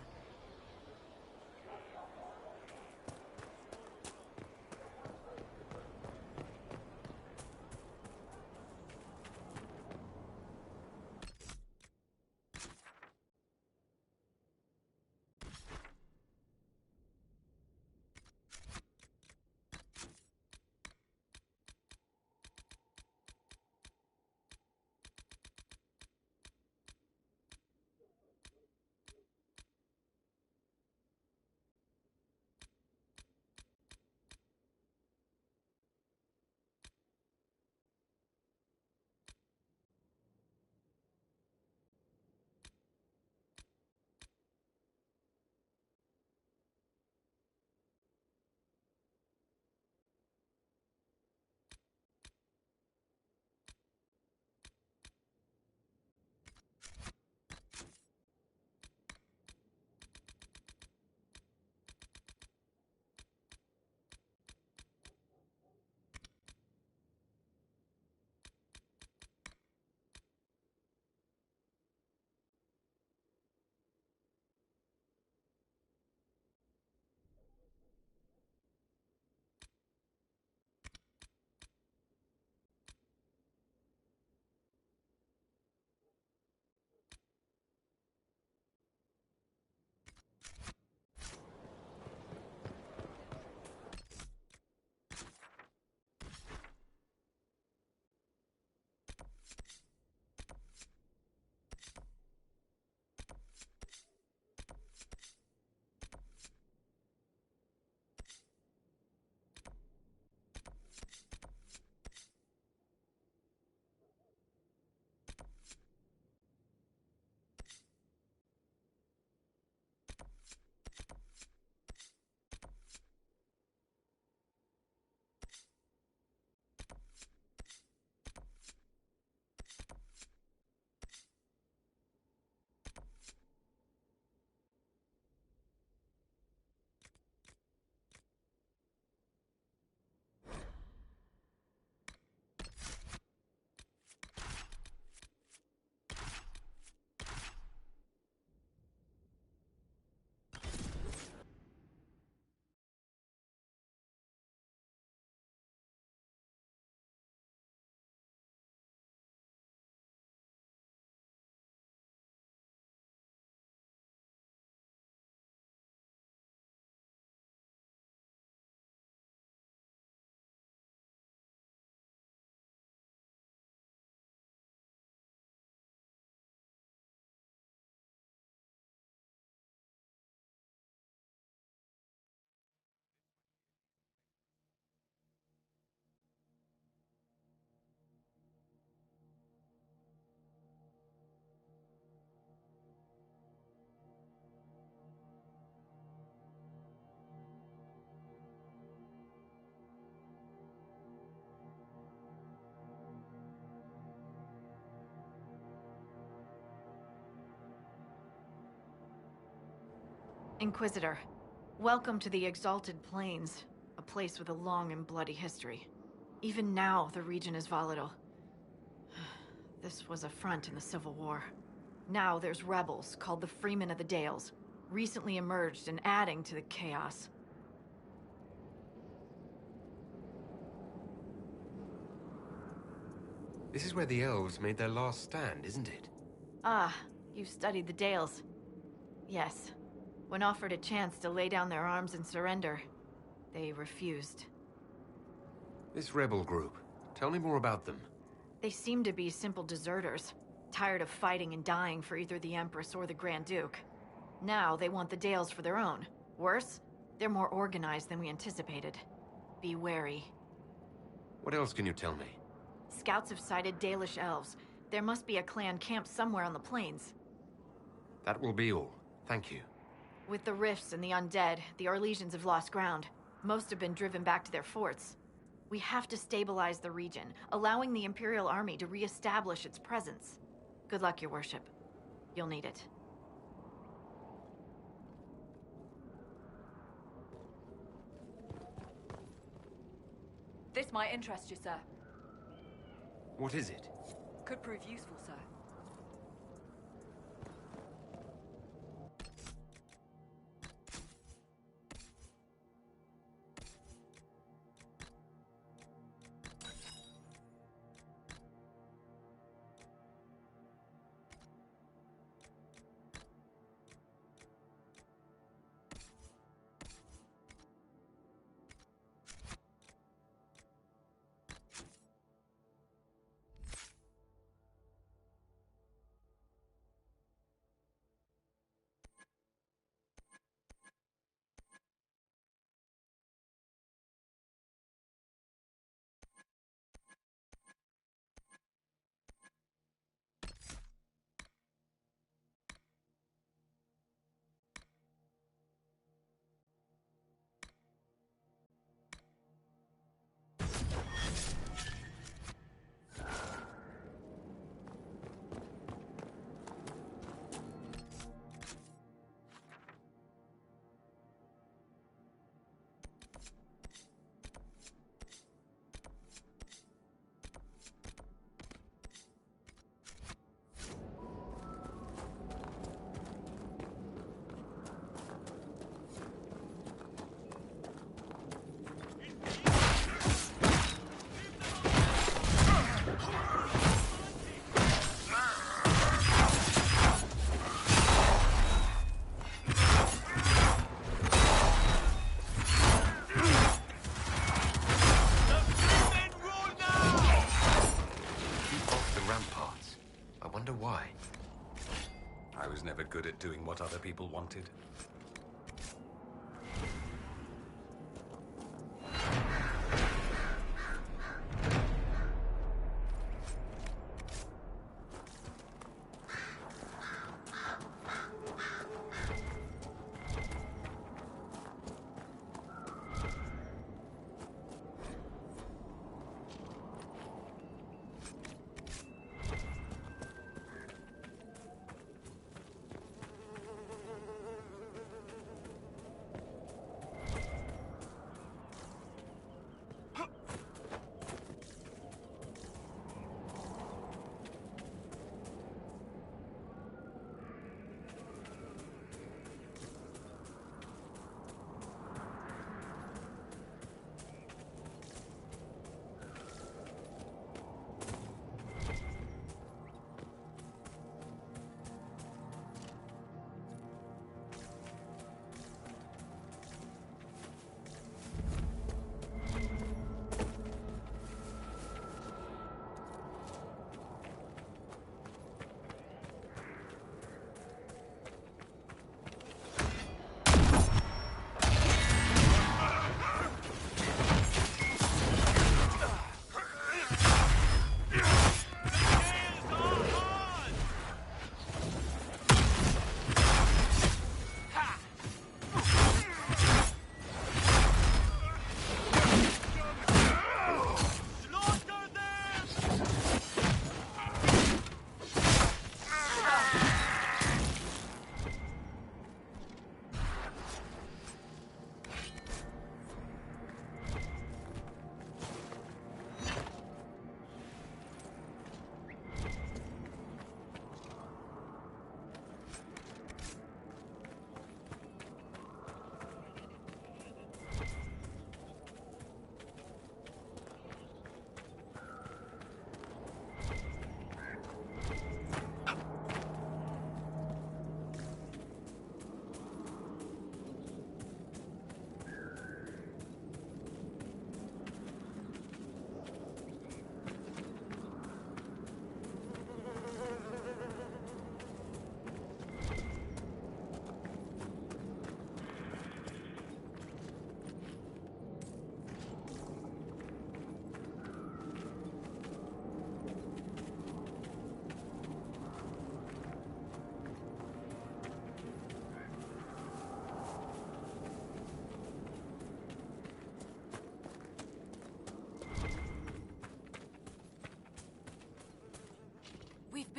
Inquisitor, welcome to the Exalted Plains, a place with a long and bloody history. Even now, the region is volatile. This was a front in the Civil War. Now there's rebels called the Freemen of the Dales, recently emerged and adding to the chaos. This is where the elves made their last stand, isn't it? Ah, you studied the Dales. Yes. When offered a chance to lay down their arms and surrender, they refused. This rebel group. Tell me more about them. They seem to be simple deserters, tired of fighting and dying for either the Empress or the Grand Duke. Now they want the Dales for their own. Worse, they're more organized than we anticipated. Be wary. What else can you tell me? Scouts have sighted Dalish elves. There must be a clan camped somewhere on the plains. That will be all. Thank you. With the rifts and the undead, the Orlesians have lost ground. Most have been driven back to their forts. We have to stabilize the region, allowing the Imperial Army to re-establish its presence. Good luck, Your Worship. You'll need it. This might interest you, sir. What is it? Could prove useful, sir. Never good at doing what other people wanted.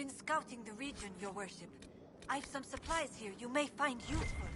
been scouting the region, your worship. I've some supplies here you may find useful.